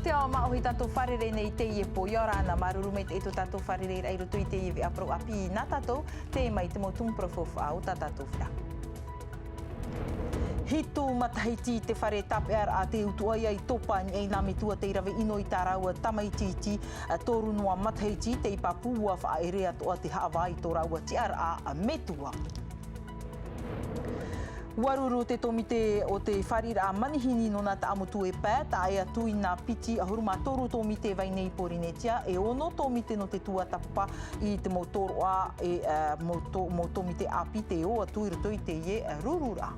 te ao maohi tātou wharere nei te ie po iorana maruru me te eto tātou wharere ai roto i te ie ve apro api nā tātou te mai te mo tungprofofa au tā tātou whia. Hitu matahiti te whare tapear a te utuai ai topaini ei nā me tua te irawe ino i tā raua tamaititi tōru noa matahiti te ipapua whaere atoa te haawai tō raua tiar a metua. Waruru te tomite o te wharira a manihini no nā ta amotu e pē, ta ai atu i nā piti a huruma toru tomite vai nei porinetia, e ono tomite no te tuatapa i te motoroa mo tomite api te o atu i roto i te ie rurura.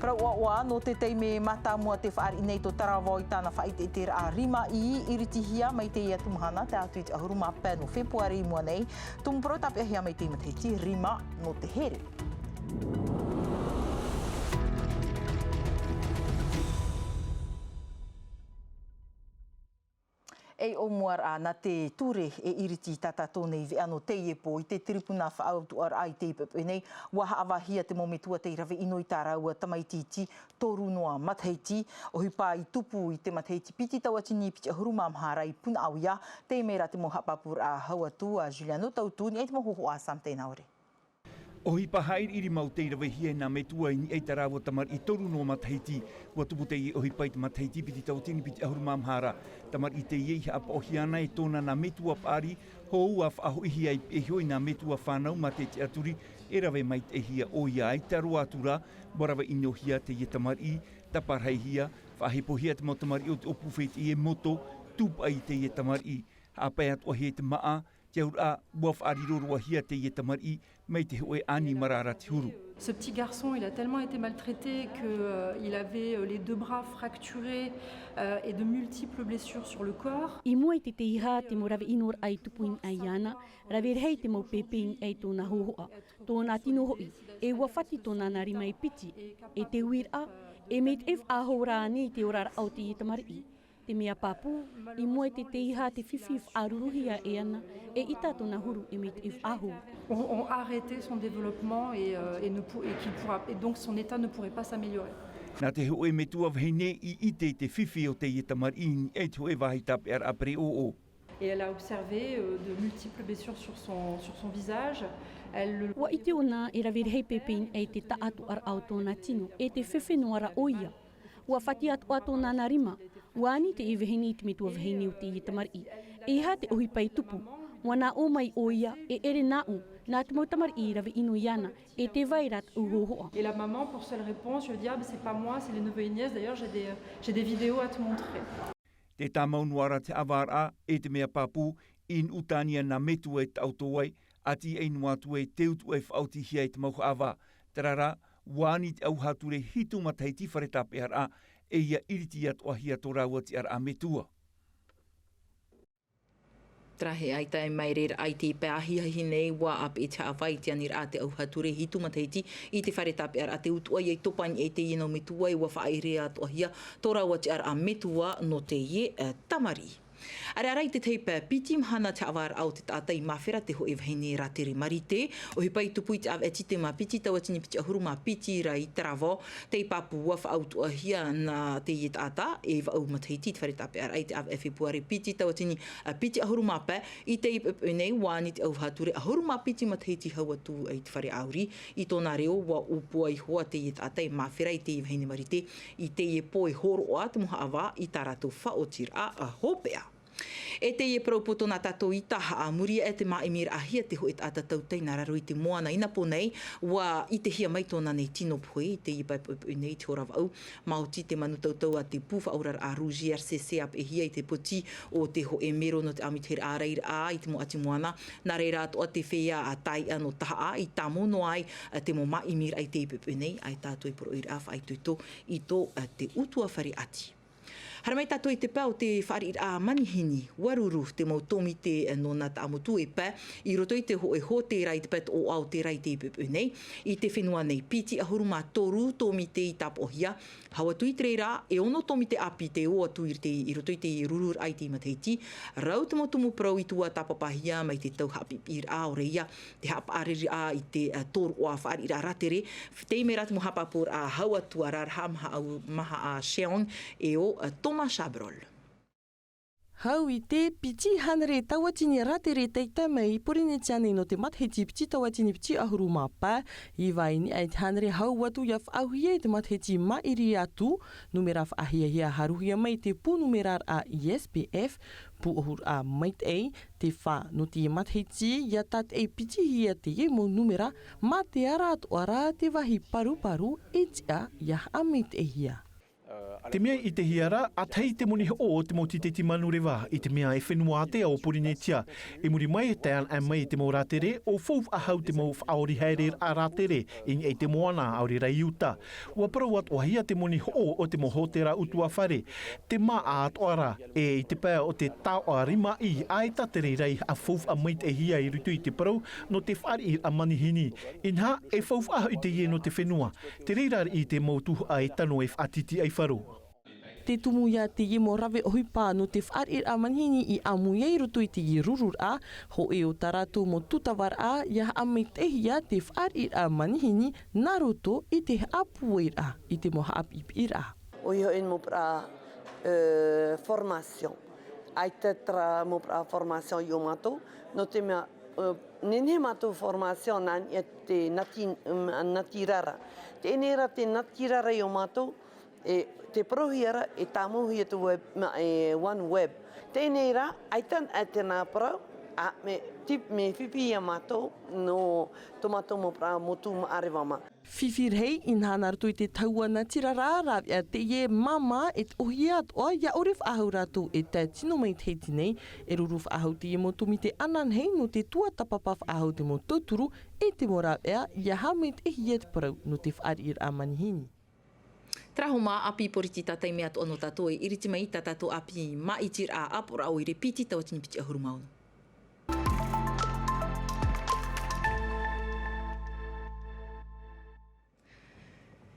Wharaua no te teime matamua te whaari nei to tarawao i tāna whaite i te a rima i iritihia mai te ia tumahana te atu i te ahuruma pē no fepuare i mua nei, tumpro tape ahia mai te matahiti rima no te here. Ei o muara na te ture e iriti tata tōnei ve ano te iepo i te tiripuna whaautuar ai te ipepe nei waha awahia te mometua te irawe ino i tā raua tamaititi toru noa matahiti o hipa i tupu i te matahiti piti tawatini piti ahuruma amhara i puna awia te mera te mohapapur a hauatu a Juliano Tautuni e te mohoho a Sam tēnā ore. O hipa haere iri mau te irawe hia nā metua i ei tarawa tamar i toru no matahiti. Ua tupu te i o hipa i te matahiti piti tautini piti ahuruma amhara. Tamar i te iei hapa o hiana e tōna nā metua pāri, ho ua whaaho ihi ai e hoi nā metua whanau ma te te aturi, e rawe mai te hia o ia ai taro atura, warawa ino hia te ie tamar i, taparhai hia, whahepo hia te mau tamar i o te opufet i e moto, tupa i te ie tamar i. Hapai atua hia te maa, te aura ua whaarirorua hia te ie tamar i, mai te hoe ani marara te huru. Ce petit garçon, il a tellement été maltraité qu'il avait les deux bras fracturés et de multiples blessures sur le corps. I mua i te iha te mo rawe inor ai tupuin ai ana, rawe rei te mo peping ai tōna hohoa, tōna tino hoi, e ua whati tōna nari mai piti, e te uira, e meit ef ahora ni te orara au te itamari. Te mea papu, i mua i te iha te whiwhiw aruruhia e ana, e ita tōna huru e meit ef aho. On a arrêté son développement et donc son état ne pourrait pas s'améliorer. Nā te hoe me tua vahine i ite te whiwhi o te itamar i e te hoe wahi tape ar apre o. Et elle a observé de multiples blessures sur son visage. Wa ite ona e rawe rei pepin e te taatu ar au tōna tino, e te whiwhenuara oia. Ua whati atu ato nā narima, wani te evehini te metua vahine o te itamar i. E ha te ohipai tupu, wana o mai oia e ere nāu, nā te mautamar i rawe ino iana, e te vairat uhohoa. Et la maman, pour seule réponse, je lui dis, c'est pas moi, c'est les neveux et nièces, d'ailleurs j'ai des vidéos à te montrer. Te tāmau nuara te awara e te mea papu, in utania nā metua e tautoai, ati e nuatu e te utu e whauti hia e te mauha awa. Tarara, wani te auhature hitu mataiti wharetape ara, e ia iriti atoa hia tō raua te ara a metua. Trahe ai tai mai reira ai te pēahiahi nei wā ap e te awai te anir a te auhature hitu mataiti i te wharetape ara a te utuai e topaini e te ienau metua i wa whaere atoa hia tō raua te ara a metua no te ie tamari. Are arai te teipa piti mahana te awar au te tātai mawhera te hoe wahine rā tere marite. O he pai tupu i te awe te mā piti tawatini piti ahuru mā piti rai tarawao. Te papu ua whaautua hia na te ie tāta e wau matahiti te wharetape arai te awe fepuare piti tawatini piti ahuru mā pē. I te ipepe nei wāni te auhature ahuru mā piti matahiti hauatu ai te whare auri. I tōna reo wa upua i hoa te ie tātai mawhera i te ie wahine marite. I te ie poe horoa te moha awa i tā rātou whaotira a hopea. E te ie praupoto nā tātou i taha a muria e te maimira ahia te hoe tāta tautai nā raro i te moana ina po nei wa i te hia mai tōna nei tino poe i te ipai nei te horawa au mauti te manu tautau a te puwha aurar a ruji RCC ap e hia i te poti o te hoe mero no te amitera a reira a i te mo ati moana nā reira atoa te whea a tai ano taha a i tamo no ai te mo maimira ai te ipai nei ai tātou i poro i rafa ai tuito i tō te utua whare ati. Hara mai tātou I te pā o te whaari a manihini, waruru te mau tomi te nona ta amotu e pā, I roto I te ho e ho te rai te pat o au te rai te pepe nei, I te whenua nei piti ahuru mā toru tomi te I tapohia, hawa tui te reira, e ono tomi te api te o atu I roto I te rurur ai te mateiti, rau te mo tumu prau I tua tapapahia mai te tau hapipir a o reia, te hapa ariri a I te toru o a whaari a ratere, te me ratu mo hapapur a haua tua rar maha a Sheong e o Thomas Chabrol. Hau I te piti hanere tawatini ratere teita mai porine tiane no te matheti piti tawatini piti ahuru mapa I vai ni ai hanere hau watu ia whauhia te matheti mairi atu numera whahia haruhia mai te pu numerar a ESPF pu ohur a mait ei te wha no te matheti ia tat ei piti hia te ye mo numera ma te ara atu ara te wahi paru e tia ia a mait ei hia. Te mea I te hiara, a tei te moni o te moti te timanu rewa I te mea e whenua te o Porinetia. E muri mai te an a mai te mo ratere, o fau ahau te mo whaori heirer a ratere, I e te moana auri rei uta. Ua parawat o hia te moni o te mo hotera utua whare. Te maa a atoara, I te pēa o te tau a rima I, ai tatere rei a fau a mai te hia I rutu I te parau, no te whari a manihini. Inha, e fau ahau I te ie no te whenua. Te reirar I te mautu ai tano e whatiti ai wharu. Te tumu ia te i mo rave ohipa no te wharir a manhini I amu iei rutu I te i rurur a, ho e o taratu mo tutawar a, ia ame tehia te wharir a manhini na roto I te apuir a, I te mo haapipir a. O iho in mo pra formation. Ai te tra mo pra formation I o matou, no te mea nene matou formation nan ia te natirara. Te enera te natirara I o matou, te prohiara e tamuhi te web one web. Tēnei rā, aitan a tēnā parau, a me whipi ia mātou no tomato mo pra motu ma arewama. Whiwhir hei in hana ratu I te taua na tira rāra ia te ie mama e ohia atoa ia oref ahau ratu e te tino mai te heiti nei e ruruf ahau te ie mo tumi te anan hei no te tua tapapaf ahau te mo tauturu e te mora ea ia hamet e hiet parau no te wharir a manihini. Traho mā api poriti tātai mea to ono tātou e iriti mai tātou api ma itir a apora au I re piti tawatini piti ahuru maunu.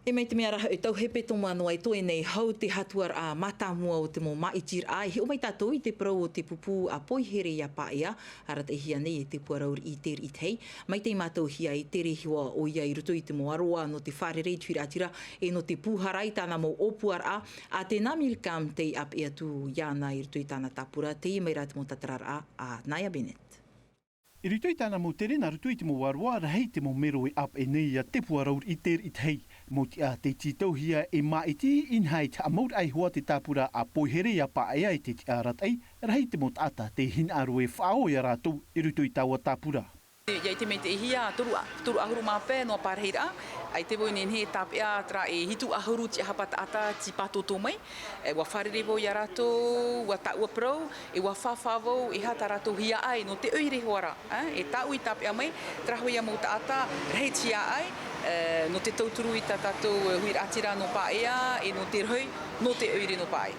E mai te mea raha e tau hepe tō manoa I toe nei hau te hatuar a matamua o te mo maitir ai. He o mai tātou I te parau o te pupu a poihere ia paea, harat e hia nei e te puaraur I teri I tei. Mai te mātou hia I tere hiwa o ia I rutu I te mo aroa no te wharerei tuira atira e no te puharai tāna mo opuar a te namil kam tei ap e atu iana I rutu I tāna tapura te I mai rāt mo tatarar a Naya Bennett. I rutu I tāna mo tere na rutu I te mo waroa rahei te mo mero e ap e nei a te puaraur I teri I tei. Mo te a te titauhia e maiti inhai te amaut ai hoa te tāpura a poihere ia paea I te te aratai, rahei te mo tata te hin aru e whao ia rātou I rutu I tāua tāpura. Iai te mei te ihia turu ahuru māpē no pārheira, ai te voi nenhe tāpea tra e hitu ahuru ti hapata ata ti patoto mai, e wa wharere vo ia rātou, wa taua prau, e wa whawhawau e hata rātou hia ai no te oire hoara, e tāu I tāpea mai, tra hoia mo ta ata, rei tia ai, no te tauturu I tātou huir atira no paea, e no te rhoi, no te oire no pae.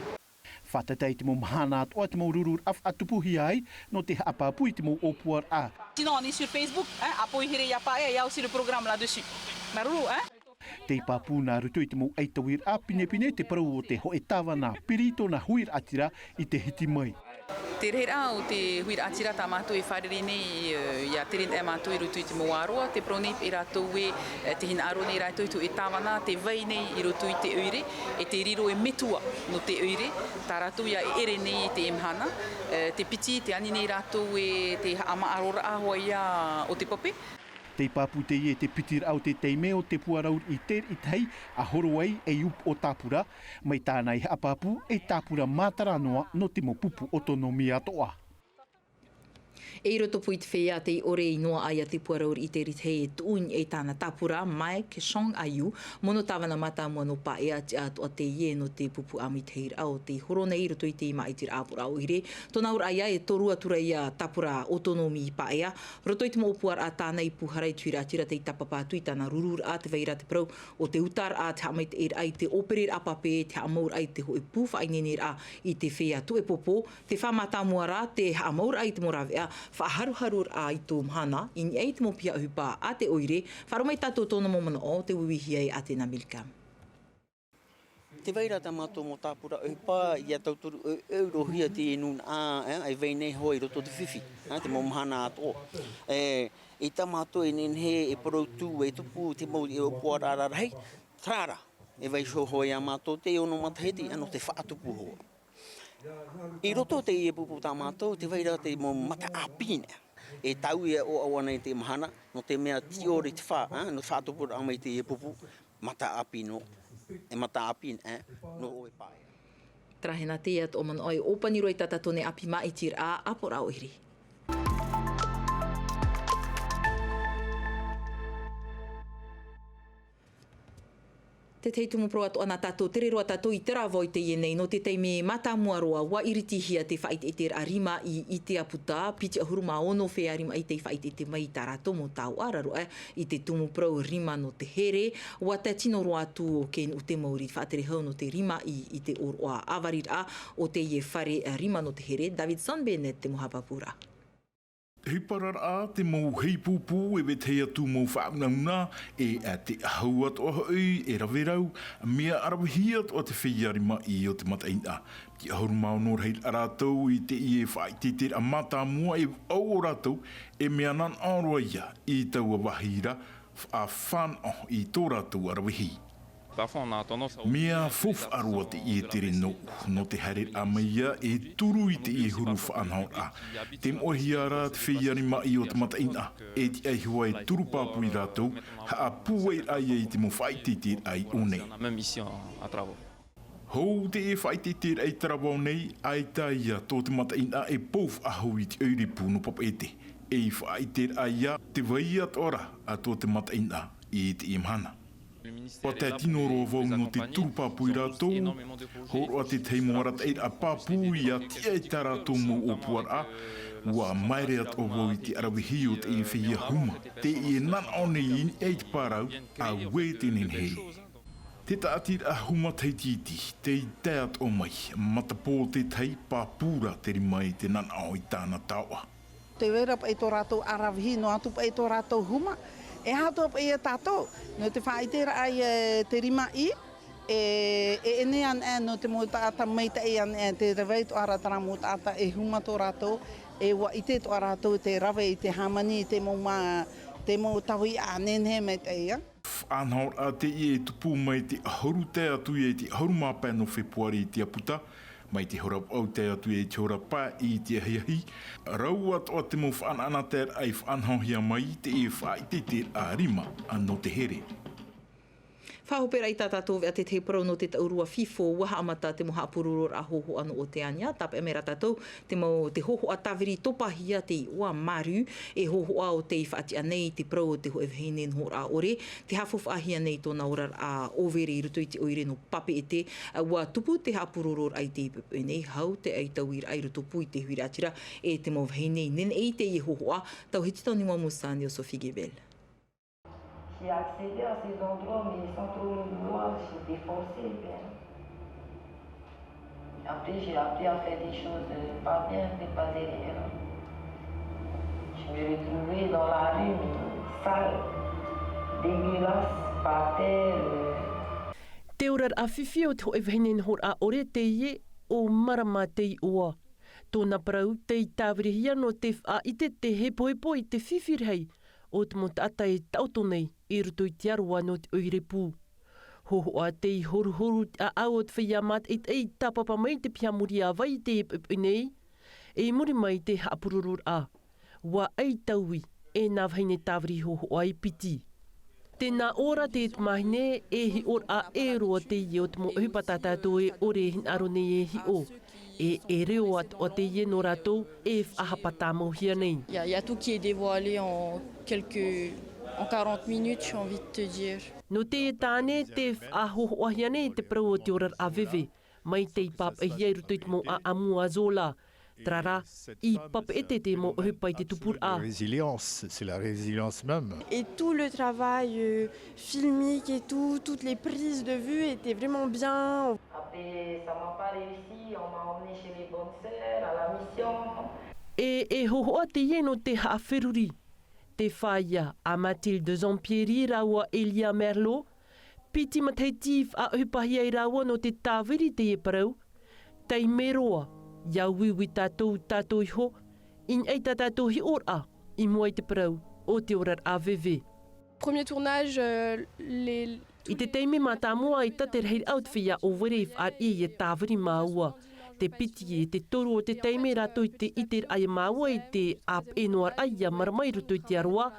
Whatatai te mo mahana atoa te mo rurur af atupuhi ai, no te hapapui te mo opuar a. Sinon, on est sur Facebook, à Poihere Yapae, il y a aussi le programme là-dessus. Maruru, hein? Te papu nā rutu I te mo eitawir a pine te parau o te ho e tawa nā pirito na huir atira I te hiti mai. Te reira o te huir atira tā mātou e wharere nei ia te rin e mātou I rutu I te moaroa, te pronep I rātou e te hina aro nei rātou I te tāwana, te vai nei I rutu I te oire, e te riro e metua no te oire, tā rātou ia e ere nei I te mahana, te piti, te ani nei rātou e te ama arora ahoa ia o te pope. Te papu te ie te pitir au te teime o te puaraur I ter I tei a horowai e up o tāpura, mai tānai hapapu e tāpura mātaranoa no te mo pupu otonomi atoa. E roto pui te whea te ore i noa ai a te puaraur I te rit hei e tuun e tāna tapura mai ke song aiu mono tāwana mata mua no pa ea te atua te ie no te pupu ami te hira o te horona I roto I te ima I te rāpura o hire. Tōna ura ia e toru atura ia tapura autonomi I pa ea. Roto I te mōpuar a tāna I puharai tuira tira te tapapātu I tāna rurur a te veira te prau o te utar a te hamai te ir ai te operir apape te hamaur ai te hoi pūwha I nenir a I te whea tu e popo. Te whamata mua rā te hamaur ai te morawea whaaharuharur a I tō mahana, I ni ei te mopia upa a te oire, wharumai tātou tōna momana o te uihi ai a te Namirikam. Te veira ta mātou mō tāpura upa, ia tauturu eurohia te enun ai veinei hoi roto te whiwhi, te mō mahana ato. I ta mātou e nenhe e parautu e tupu te mō e o puarara hei, trara, e vei hoi a mātou te ono mataheti, ano te whaatupu hoa. I roto te e pupu tā mātou, te veira te mō mata apine. E tau e o awana I te mahana, no te mea tiori te wha, no whaatupura amai te e pupu, mata apino, e mata apine, no o e pae. Trahena te at o man oi opaniro I tata tone api mai tir a apora o iri. Te teitumu pro atu ana tātou, tere roa tātou I te rāwoi te ienei, no te teime mata mua roa, wa iritihia te whait e te arima I te aputa, piti ahuru ma ono whea arima I te whait e te mai tā rātou mo tāu araroa, I te tumu pro rima no te here, wa te tino roa atu o ken u te mauri, whaatere hau no te rima I te oroa avarir a o te ie whare rima no te here, Davidson Bennett te mohapapura. Hei parar a te mou hei pūpū e wetea tū mou whaungauna e a te ahauat o hoi e rawerau mea arawhiat o te whiarima I o te mataina. Ki ahuru maunor hei aratou I te I e whaiti a mata mua e au o ratou e mea nan aroa ia I taua wahira a whano I tō ratou arawhi. Mea fof arua te I tere no te harer a meia e turu I te I huru whaanhaur a. Te mohiara te whiarima I o te mataina e te aihua e turu pāpui rātou ha a pūwei ai e te mo whaititir ai o nei. Hou te e whaititir ai tarawau nei ai taia tō te mataina e pouf ahu I te euripu no papete. E whaitir ai a te waiat ora a tō te mataina I te imhana. O te tino roa vau no te turupapui rātou, horo a te teimo arat e a pāpui a tia I tā rātou mō o puara, ua maere at o vau I te arawihi o te e whia huma, te e nan aone I e te pārau a we tenen hei. Te tātir a huma tei titi, te I teat o mai, matapō te tei pāpura te rimai te nan ao I tāna taua. Te wera pa I tō rātou arawihi, no atu pa I tō rātou huma, e hato pa I tātou, no te whaitera ai te rima I, e ene an no te mo tāta meita I an te rewei to aratara mo tāta e huma tō rātou, e wa I te to rātou te rawe I te hamani, te mo tawi a nenhe meita I. Whanhaur a te I e tupu mai te ahuru te atu I te ahuru māpai no fepuare I te aputa, mai te horap au te atu e te horapa I te ahiahi. Rau at o te mo whananater ai whanhohia mai te e whaitete a rima anō te here. Whahopera I tātātou vea te parau no te taurua fifo waha amata te moha apururor a hoho ano o te ania. Tāpe e mera tātou te hoho a tawiri topahia te ua maru e hoho a o te I whaati anei te parau o te ho e vhenen hora a ore. Te hafof ahia nei tōna orar a overe I ruto I te oire no pape e te ua tupu te hapururor ai te ipepe nei hau te ai tauir ai ruto pui te huiratira e te mo vhenei nen e te I hoho a tau hiti tau ni Musani o Sophie Gebel. J'ai accédé à ces endroits, mais sans trop le vouloir, j'étais forcée. Après, j'ai appris à faire des choses pas bien, mais pas derrière. Je me retrouvais dans la rue, sale, dégueulasse, par terre. Te orar a whiwhi o te ho e vhenen hor a ore te ie o marama te I oa. Tōna parau te I tāwirihia no te wha I te hepoepo I te whiwhirhei o te mo tata e tautonei I ruto I te aroa no te oire pū. Hoho a te I horuhoru a au o te whiamat e te tapapa mai te piamuri a vai te nei e muri mai te hapururur a. Wa ei taui e nā vhaine tāwiri hoho ai piti. Tēnā ora te mahine e hi or a e roa te I o te mo hupatata to e ore hin aro nei e hi o. e reo at o te ie no rātou e whahapata mohia nei. Il y a tout qui est dévoilé en 40 minutes, j'ai envie de te dire. No te e tāne te whahohoahia nei te parau o te orar a veve, mai te ipap e hiai rutu i te mo a amu a zola. Trara, I pap e te mo hupai te tupur a. Résilience, c'est la résilience même. Et tout le travail filmique et tout, toutes les prises de vue étaient vraiment bien. Après, ça m'a pas réussi, on m'a emmené chez les bonnes sœurs à la mission. E hohoa te ieno te haawheruri. Te whaia a Mathilde Zampieri raua Elia Merlot, piti mataitif a hupahi ai raua no te tāwiri te e parau, tei meroa, ia wiwi tātou i ho, in ei tātou hi ora, I mua I te parau, o te orar AVV. Premier tournage, I te teime mā tā mua I tate reir au te whia o weref ar I e tāwiri māua. Te piti e te toru o te teime rato I te iter ai māua I te ap e noar aia maramai ruto I te aroa,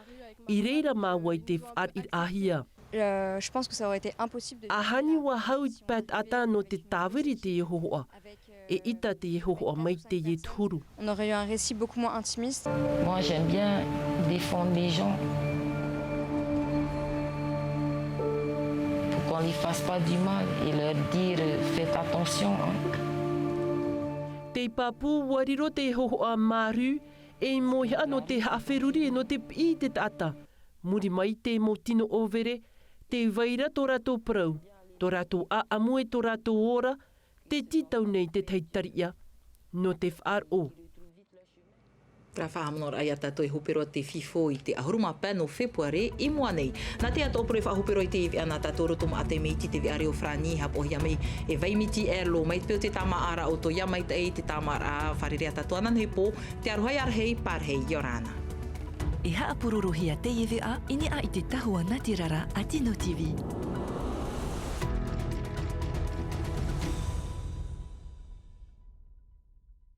I reira māua I te whar I ahia. Je pense que ça aurait été impossible de... Ahani wa hau I pat ata no te tāwiri te Yehohoa, e ita te Yehohoa mai te Yethuru. On aurait eu un récit beaucoup moins intimiste. Moi, j'aime bien défendre les gens. Pour qu'on ne lui fasse pas du mal et leur dire faites attention. Te papu wariro te Yehohoa maru, e mohi ano te hawheruri no te pi te tata. Muri mai te mo tino overe, te waira tō rātou parau, tō rātou a amue tō rātou ora, te titau nei te teitaria, no te whaar o. Tra whahamonor ai ata toi hupero te fifo I te ahuruma pā no fepuare I mua nei. Nā te ato opere whahupero I te iwi ana tātou roto ma ate meiti te viare o whrani hapohia mei e vaimiti lo mai peo te tāma ara o to ia mai te tāma ara wharerea tātou anan hei pō, te arohai arhei parhei Yorana. E haapurorohia te iwi a ini a I te tahua Natirara a Tino TV.